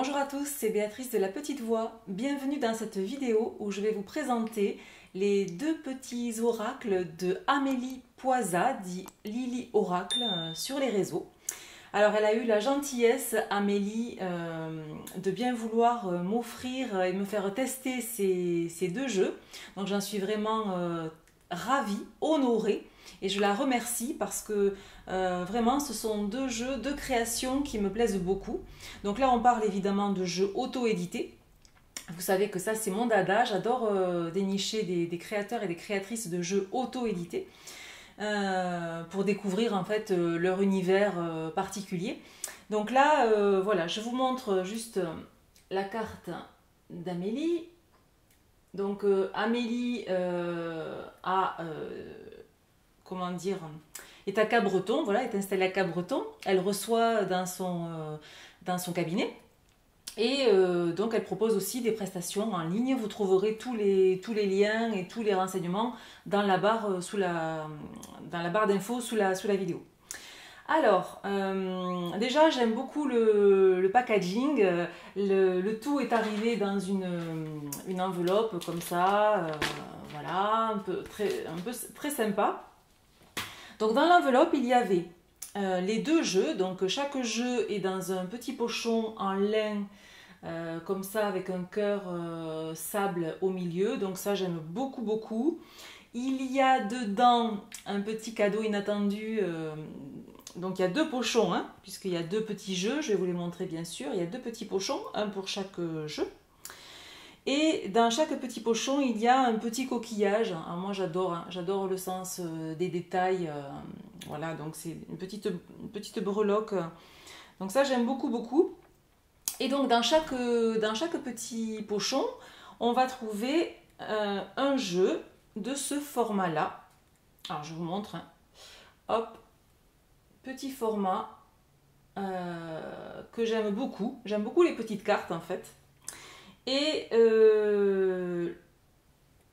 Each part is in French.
Bonjour à tous, c'est Béatrice de La Petite Voix. Bienvenue dans cette vidéo où je vais vous présenter les deux petits oracles de Amélie Poisa, dit Lily Oracle, sur les réseaux. Alors elle a eu la gentillesse, Amélie, de bien vouloir m'offrir et me faire tester ces deux jeux. Donc j'en suis vraiment ravie, honorée. Et je la remercie parce que vraiment ce sont deux jeux de création qui me plaisent beaucoup. Donc là on parle évidemment de jeux auto-édités. Vous savez que ça c'est mon dada, j'adore dénicher des créateurs et des créatrices de jeux auto-édités pour découvrir en fait leur univers particulier. Donc là voilà, je vous montre juste la carte d'Amélie. Donc Amélie comment dire, est à Cabreton, voilà, est installée à Cabreton. Elle reçoit dans son cabinet. Et donc elle propose aussi des prestations en ligne. Vous trouverez tous les liens et tous les renseignements dans la barre, dans la barre d'infos sous la vidéo. Alors, déjà j'aime beaucoup le packaging. Le tout est arrivé dans une enveloppe comme ça, voilà, un peu très sympa. Donc dans l'enveloppe, il y avait les deux jeux. Donc chaque jeu est dans un petit pochon en lin, comme ça, avec un cœur sable au milieu. Donc ça, j'aime beaucoup, beaucoup. Il y a dedans un petit cadeau inattendu. Donc il y a deux pochons, hein, puisqu'il y a deux petits jeux. Je vais vous les montrer, bien sûr. Il y a deux petits pochons, un pour chaque jeu. Et dans chaque petit pochon, il y a un petit coquillage. Alors moi, j'adore, hein, j'adore le sens des détails. Voilà, donc c'est une petite breloque. Donc ça, j'aime beaucoup, beaucoup. Et donc, dans chaque petit pochon, on va trouver un jeu de ce format-là. Alors, je vous montre. Hein. Hop, petit format que j'aime beaucoup. J'aime beaucoup les petites cartes, en fait. Et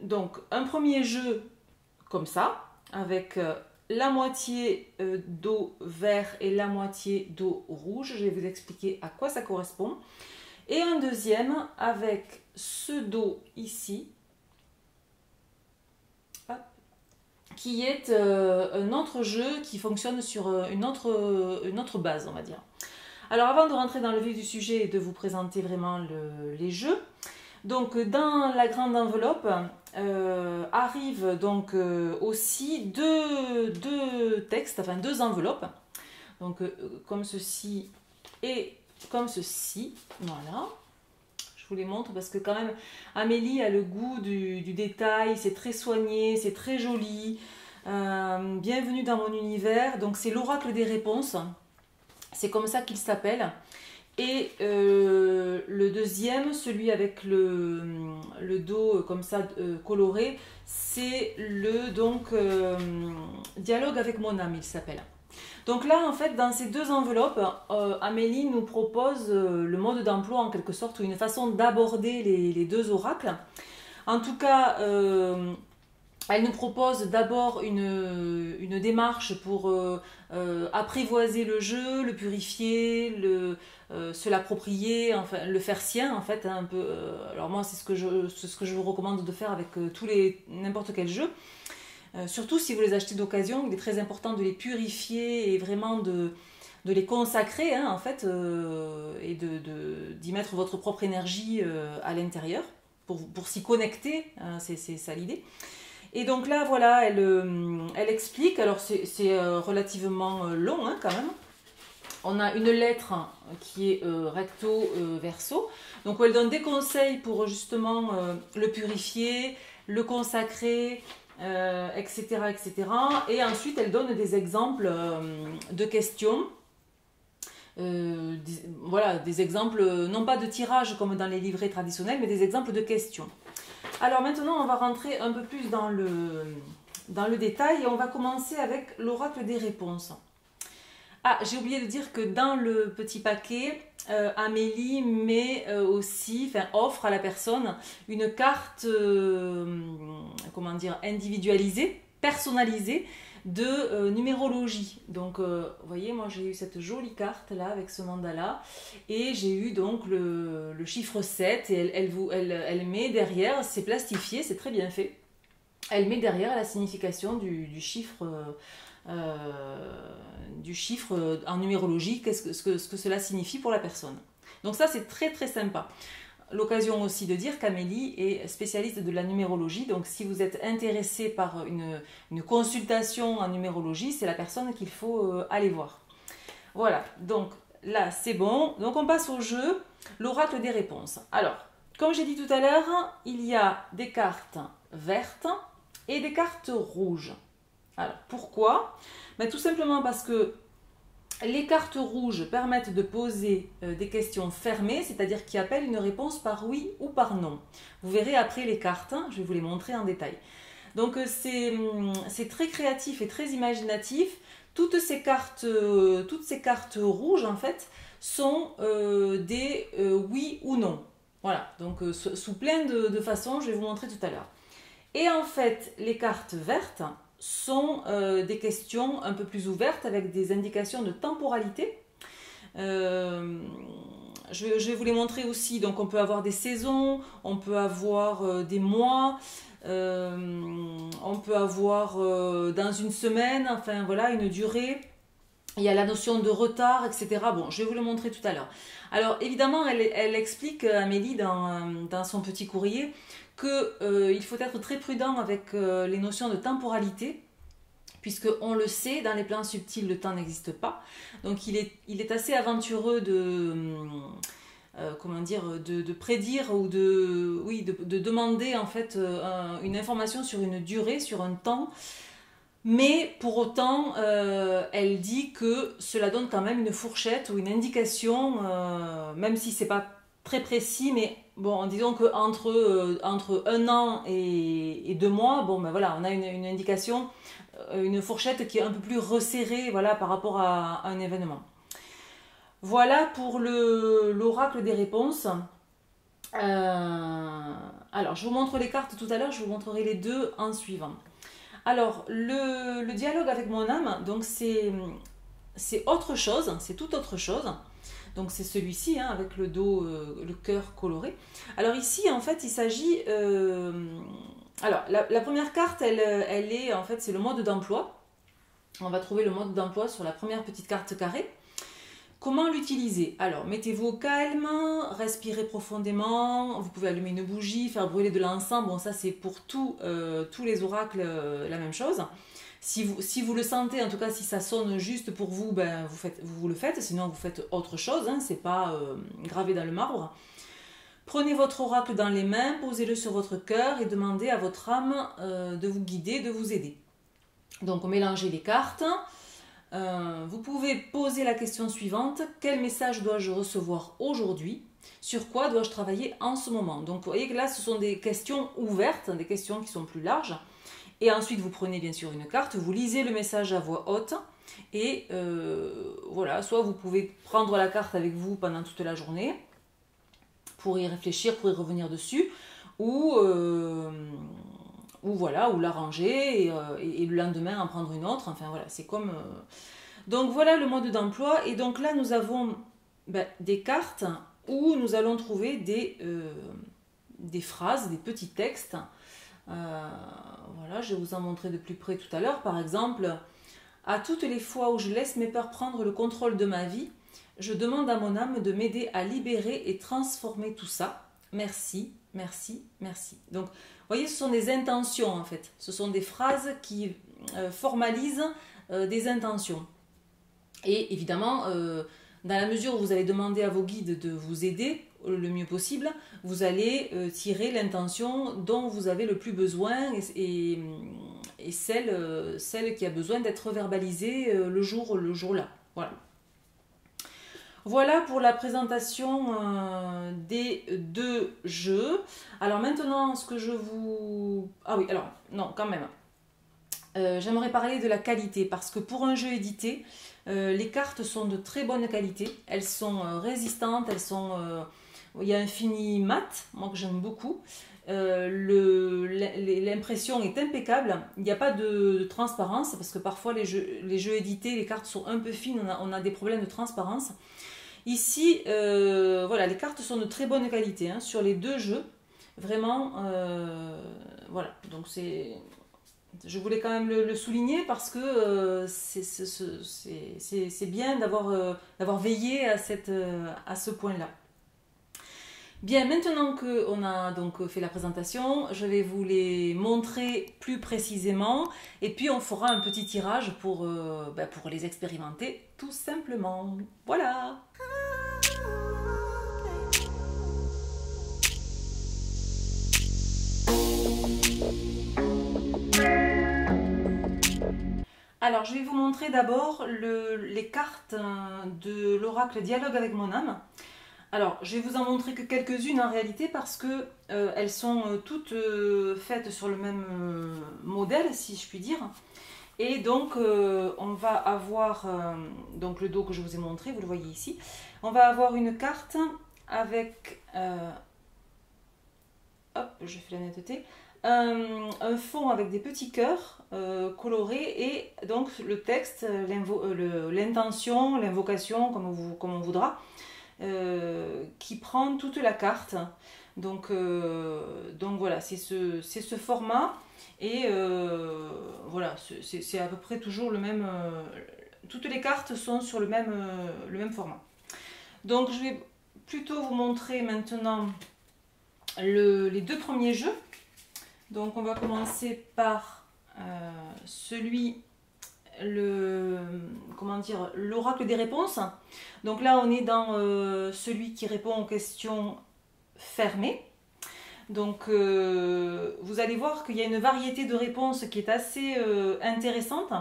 donc un premier jeu comme ça, avec la moitié d'eau vert et la moitié d'eau rouge. Je vais vous expliquer à quoi ça correspond. Et un deuxième avec ce dos ici, hop, qui est un autre jeu qui fonctionne sur une autre base, on va dire. Alors avant de rentrer dans le vif du sujet et de vous présenter vraiment les jeux, donc dans la grande enveloppe arrivent donc aussi deux textes, enfin deux enveloppes, donc comme ceci et comme ceci, voilà. Je vous les montre parce que quand même Amélie a le goût du détail, c'est très soigné, c'est très joli. Bienvenue dans mon univers, donc c'est l'oracle des réponses. C'est comme ça qu'il s'appelle. Et le deuxième, celui avec le dos comme ça coloré, c'est le dialogue avec mon âme, il s'appelle. Donc là, en fait, dans ces deux enveloppes, Amélie nous propose le mode d'emploi en quelque sorte, ou une façon d'aborder les deux oracles. En tout cas, elle nous propose d'abord une démarche pour apprivoiser le jeu, le purifier, se l'approprier, enfin le faire sien en fait, hein, un peu. Alors moi c'est ce que je vous recommande de faire avec n'importe quel jeu. Surtout si vous les achetez d'occasion, il est très important de les purifier et vraiment de les consacrer, hein, en fait, et d'y mettre votre propre énergie à l'intérieur pour s'y connecter, hein, c'est ça l'idée. Et donc là, voilà, elle explique, alors c'est relativement long hein, quand même. On a une lettre qui est recto verso, donc où elle donne des conseils pour justement le purifier, le consacrer, etc., etc. Et ensuite, elle donne des exemples de questions. Voilà, des exemples, non pas de tirage comme dans les livrets traditionnels, mais des exemples de questions. Alors maintenant, on va rentrer un peu plus dans le détail et on va commencer avec l'oracle des réponses. Ah, j'ai oublié de dire que dans le petit paquet, Amélie met aussi, enfin offre à la personne une carte, comment dire, individualisée, personnalisée, de numérologie. Donc, vous voyez, moi j'ai eu cette jolie carte là avec ce mandala et j'ai eu donc le chiffre 7 et elle met derrière, c'est plastifié, c'est très bien fait, elle met derrière la signification du chiffre en numérologie, ce que cela signifie pour la personne. Donc ça c'est très très sympa. L'occasion aussi de dire qu'Amélie est spécialiste de la numérologie, donc si vous êtes intéressé par une consultation en numérologie, c'est la personne qu'il faut aller voir. Voilà, donc là c'est bon. Donc on passe au jeu, l'oracle des réponses. Alors, comme j'ai dit tout à l'heure, il y a des cartes vertes et des cartes rouges. Alors, pourquoi? Ben, tout simplement parce que les cartes rouges permettent de poser des questions fermées, c'est-à-dire qui appellent une réponse par oui ou par non. Vous verrez après les cartes, hein, je vais vous les montrer en détail. Donc c'est très créatif et très imaginatif. Toutes ces cartes rouges en fait sont des oui ou non. Voilà, donc sous plein de façons, je vais vous montrer tout à l'heure. Et en fait, les cartes vertes sont des questions un peu plus ouvertes avec des indications de temporalité. Je vais vous les montrer aussi. Donc on peut avoir des saisons, on peut avoir des mois, on peut avoir dans une semaine, enfin voilà, une durée. Il y a la notion de retard, etc. Bon, je vais vous le montrer tout à l'heure. Alors évidemment, elle explique, Amélie, dans son petit courrier, qu'il faut être très prudent avec les notions de temporalité, puisque on le sait, dans les plans subtils, le temps n'existe pas. Donc il est assez aventureux de prédire ou de demander en fait une information sur une durée, sur un temps. Mais pour autant, elle dit que cela donne quand même une fourchette ou une indication, même si c'est pas très précis, mais bon, disons que entre 1 an et 2 mois, bon ben voilà, on a une indication, une fourchette qui est un peu plus resserrée, voilà, par rapport à un événement. Voilà pour l'oracle des réponses. Alors, je vous montre les cartes tout à l'heure, je vous montrerai les deux en suivant. Alors, le dialogue avec mon âme, donc c'est autre chose, c'est tout autre chose. Donc c'est celui-ci, hein, avec le dos, le cœur coloré. Alors ici, en fait, il s'agit... alors, la première carte, elle est, en fait, c'est le mode d'emploi. On va trouver le mode d'emploi sur la première petite carte carrée. Comment l'utiliser? Alors, mettez-vous au calme, respirez profondément, vous pouvez allumer une bougie, faire brûler de l'encens. Bon, ça c'est pour tous les oracles la même chose. Si vous le sentez, en tout cas si ça sonne juste pour vous, ben, vous le faites, sinon vous faites autre chose, hein, c'est pas gravé dans le marbre. Prenez votre oracle dans les mains, posez-le sur votre cœur et demandez à votre âme de vous guider, de vous aider. Donc mélangez les cartes. Vous pouvez poser la question suivante: quel message dois-je recevoir aujourd'hui? Sur quoi dois-je travailler en ce moment? Donc vous voyez que là ce sont des questions ouvertes, des questions qui sont plus larges. Et ensuite vous prenez bien sûr une carte, vous lisez le message à voix haute. Et voilà, soit vous pouvez prendre la carte avec vous pendant toute la journée pour y réfléchir, pour y revenir dessus, ou voilà, ou l'arranger et le lendemain en prendre une autre. Enfin voilà, c'est comme... Donc voilà le mode d'emploi. Et donc là nous avons des cartes où nous allons trouver des phrases, des petits textes. Voilà, je vais vous en montrer de plus près tout à l'heure. Par exemple, à toutes les fois où je laisse mes peurs prendre le contrôle de ma vie, je demande à mon âme de m'aider à libérer et transformer tout ça. Merci, merci, merci. Donc, vous voyez, ce sont des intentions en fait. Ce sont des phrases qui formalisent des intentions. Et évidemment, dans la mesure où vous allez demander à vos guides de vous aider le mieux possible, vous allez tirer l'intention dont vous avez le plus besoin et celle qui a besoin d'être verbalisée le jour-là. Voilà. Voilà pour la présentation des deux jeux. Alors maintenant, ce que je vous... Ah oui, alors, non, quand même. J'aimerais parler de la qualité, parce que pour un jeu édité, les cartes sont de très bonne qualité. Elles sont résistantes, elles sont... Il y a un fini mat, moi que j'aime beaucoup. L'impression est impeccable. Il n'y a pas de transparence parce que parfois les jeux édités, les cartes sont un peu fines, on a des problèmes de transparence. Ici, voilà, les cartes sont de très bonne qualité hein, sur les deux jeux. Vraiment, voilà. Donc je voulais quand même le souligner parce que c'est bien d'avoir veillé à ce point-là. Bien, maintenant qu'on a donc fait la présentation, je vais vous les montrer plus précisément et puis on fera un petit tirage pour les expérimenter tout simplement. Voilà! Alors, je vais vous montrer d'abord les cartes de l'oracle Dialogue avec mon âme. Alors, je vais vous en montrer que quelques-unes en réalité parce que elles sont toutes faites sur le même modèle, si je puis dire. Et donc, on va avoir donc le dos que je vous ai montré, vous le voyez ici. On va avoir une carte avec, hop, je fais la netteté, un fond avec des petits cœurs colorés et donc le texte, l'intention, l'invocation, comme on voudra. Qui prend toute la carte. Donc voilà, c'est ce format et voilà, c'est à peu près toujours le même. Toutes les cartes sont sur le même format. Donc je vais plutôt vous montrer maintenant les deux premiers jeux. Donc on va commencer par l'oracle des réponses. Donc là on est dans celui qui répond aux questions fermées. Donc vous allez voir qu'il y a une variété de réponses qui est assez intéressante.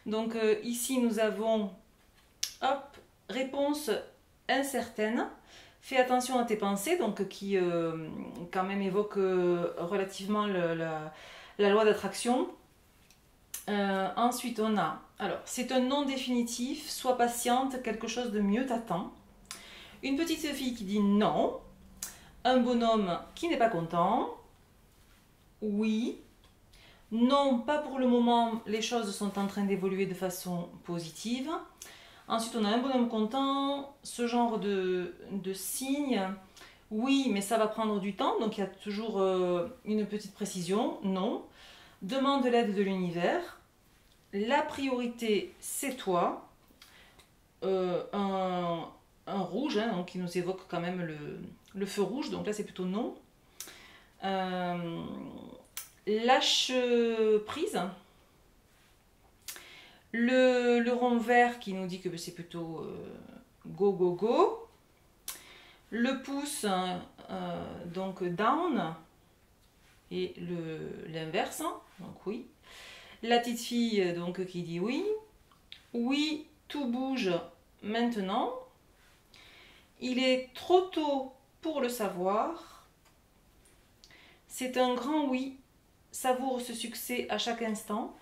Donc ici nous avons réponse incertaine. Fais attention à tes pensées, donc qui quand même évoque relativement la loi d'attraction. Ensuite, on a, alors, c'est un non définitif, sois patiente, quelque chose de mieux t'attend. Une petite fille qui dit non. Un bonhomme qui n'est pas content. Oui. Non, pas pour le moment, les choses sont en train d'évoluer de façon positive. Ensuite, on a un bonhomme content, ce genre de signe. Oui, mais ça va prendre du temps, donc il y a toujours une petite précision. Non. Demande l'aide de l'univers. La priorité, c'est toi. Un rouge, hein, donc qui nous évoque quand même le feu rouge, donc là c'est plutôt non. Lâche prise. Le rond vert qui nous dit que c'est plutôt go go go. Le pouce, donc down. Et l'inverse, donc oui. La petite fille donc qui dit oui. Oui, tout bouge maintenant. Il est trop tôt pour le savoir. C'est un grand oui. Savoure ce succès à chaque instant.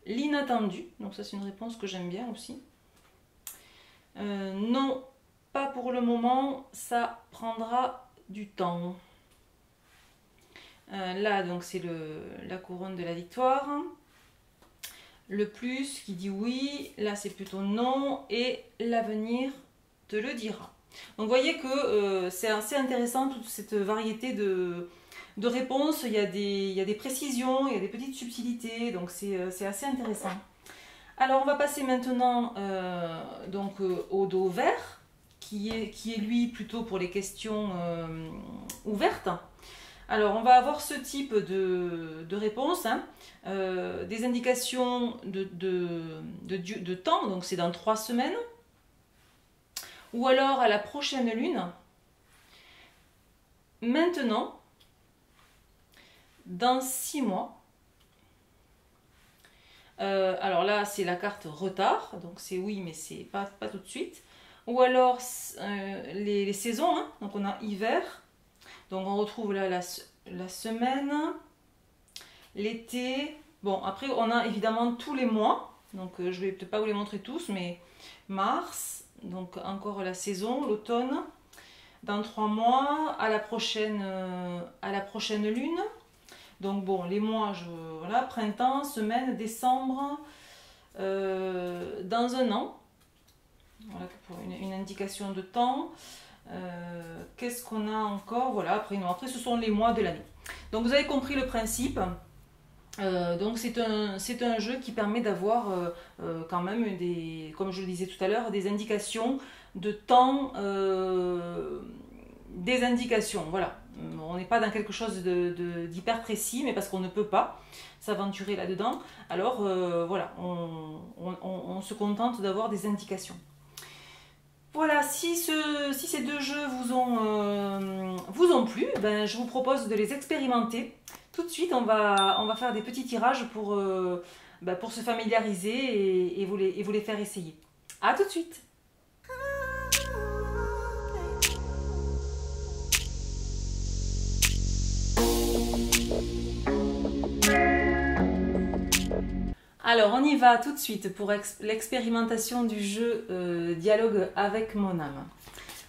L'inattendu. Donc ça c'est une réponse que j'aime bien aussi. Non, pas pour le moment. Ça prendra du temps. Là, donc c'est la couronne de la victoire. Le plus qui dit oui, là c'est plutôt non, et l'avenir te le dira. Donc vous voyez que c'est assez intéressant toute cette variété de réponses. Il y a des précisions, il y a des petites subtilités, donc c'est assez intéressant. Alors on va passer maintenant au dos vert, qui est lui plutôt pour les questions ouvertes. Alors, on va avoir ce type de réponse, hein, des indications de temps, donc c'est dans 3 semaines, ou alors à la prochaine lune, maintenant, dans 6 mois. Alors là, c'est la carte retard, donc c'est oui, mais c'est pas tout de suite. Ou alors les saisons, hein, donc on a hiver. Donc on retrouve là la semaine, l'été. Bon, après on a évidemment tous les mois. Donc je vais peut-être pas vous les montrer tous, mais mars, donc encore la saison, l'automne. dans 3 mois, à la prochaine lune. Donc bon, les mois, voilà, printemps, semaine, décembre, dans un an. Voilà pour une indication de temps. Qu'est-ce qu'on a encore? Voilà, après, non, après ce sont les mois de l'année. Donc vous avez compris le principe. Donc c'est un jeu qui permet d'avoir quand même comme je le disais tout à l'heure, des indications de temps, des indications, voilà. On n'est pas dans quelque chose d'hyper précis, mais parce qu'on ne peut pas s'aventurer là-dedans, alors voilà, on se contente d'avoir des indications. Voilà, si ces deux jeux vous ont plu, ben, je vous propose de les expérimenter. Tout de suite, on va faire des petits tirages pour se familiariser et vous les faire essayer. A tout de suite! Alors, on y va tout de suite pour l'expérimentation du jeu Dialogue avec mon âme.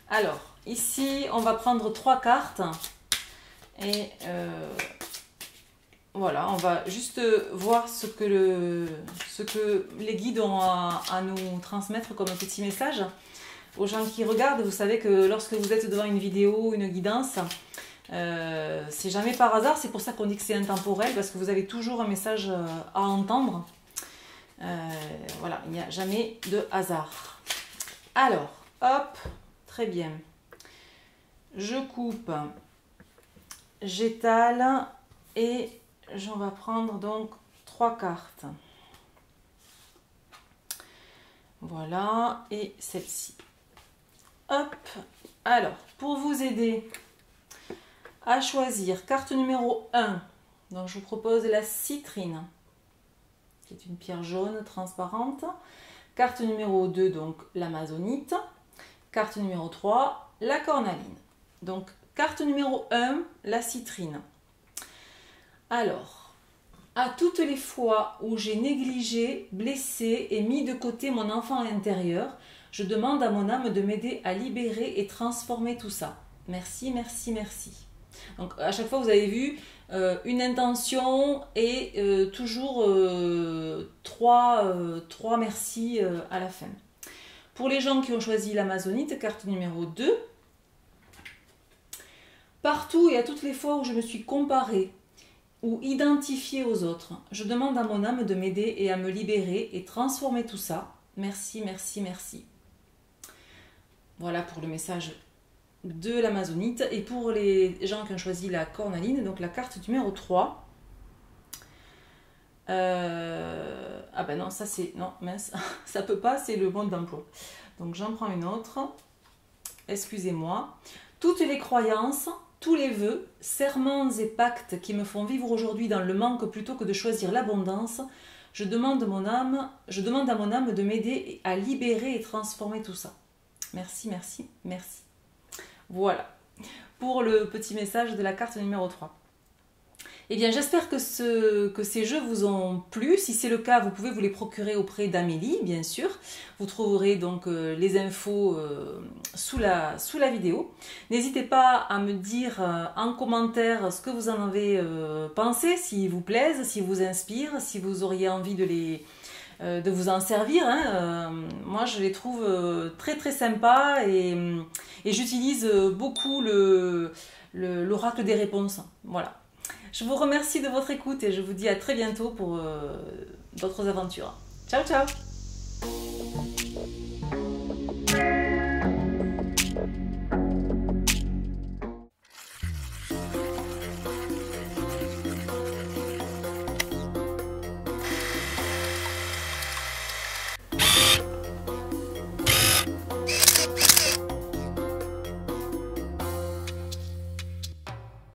Alors, ici, on va prendre 3 cartes et voilà, on va juste voir ce que les guides ont à nous transmettre comme petit message. Aux gens qui regardent, vous savez que lorsque vous êtes devant une vidéo, une guidance, c'est jamais par hasard, c'est pour ça qu'on dit que c'est intemporel, parce que vous avez toujours un message à entendre. Voilà, il n'y a jamais de hasard. Alors, hop, très bien. Je coupe, j'étale et j'en vais prendre donc 3 cartes. Voilà, et celle-ci. Hop, alors, pour vous aider à choisir carte numéro 1, donc je vous propose la citrine. C'est une pierre jaune transparente. Carte numéro 2, donc l'amazonite. Carte numéro 3, la cornaline. Donc, carte numéro 1, la citrine. Alors, à toutes les fois où j'ai négligé, blessé et mis de côté mon enfant intérieur, je demande à mon âme de m'aider à libérer et transformer tout ça. Merci, merci, merci. Donc, à chaque fois, vous avez vu une intention et toujours 3 merci à la fin. Pour les gens qui ont choisi l'amazonite, carte numéro 2, partout et à toutes les fois où je me suis comparée ou identifiée aux autres, je demande à mon âme de m'aider et à me libérer et transformer tout ça. Merci, merci, merci. Voilà pour le message de l'amazonite. Et pour les gens qui ont choisi la cornaline, donc la carte numéro 3. Ah ben non, ça c'est... Non, mince, ça peut pas, c'est le mode d'emploi. Donc j'en prends une autre. Excusez-moi. Toutes les croyances, tous les vœux, serments et pactes qui me font vivre aujourd'hui dans le manque plutôt que de choisir l'abondance, je demande à mon âme de m'aider à libérer et transformer tout ça. Merci, merci, merci. Voilà, pour le petit message de la carte numéro 3. Eh bien, j'espère que ces jeux vous ont plu. Si c'est le cas, vous pouvez vous les procurer auprès d'Amélie, bien sûr. Vous trouverez donc les infos sous la vidéo. N'hésitez pas à me dire en commentaire ce que vous en avez pensé, s'ils vous plaisent, s'ils vous inspirent, si vous auriez envie de vous en servir. Moi, je les trouve très très sympas et j'utilise beaucoup l'oracle des réponses. Voilà. Je vous remercie de votre écoute et je vous dis à très bientôt pour d'autres aventures. Ciao, ciao!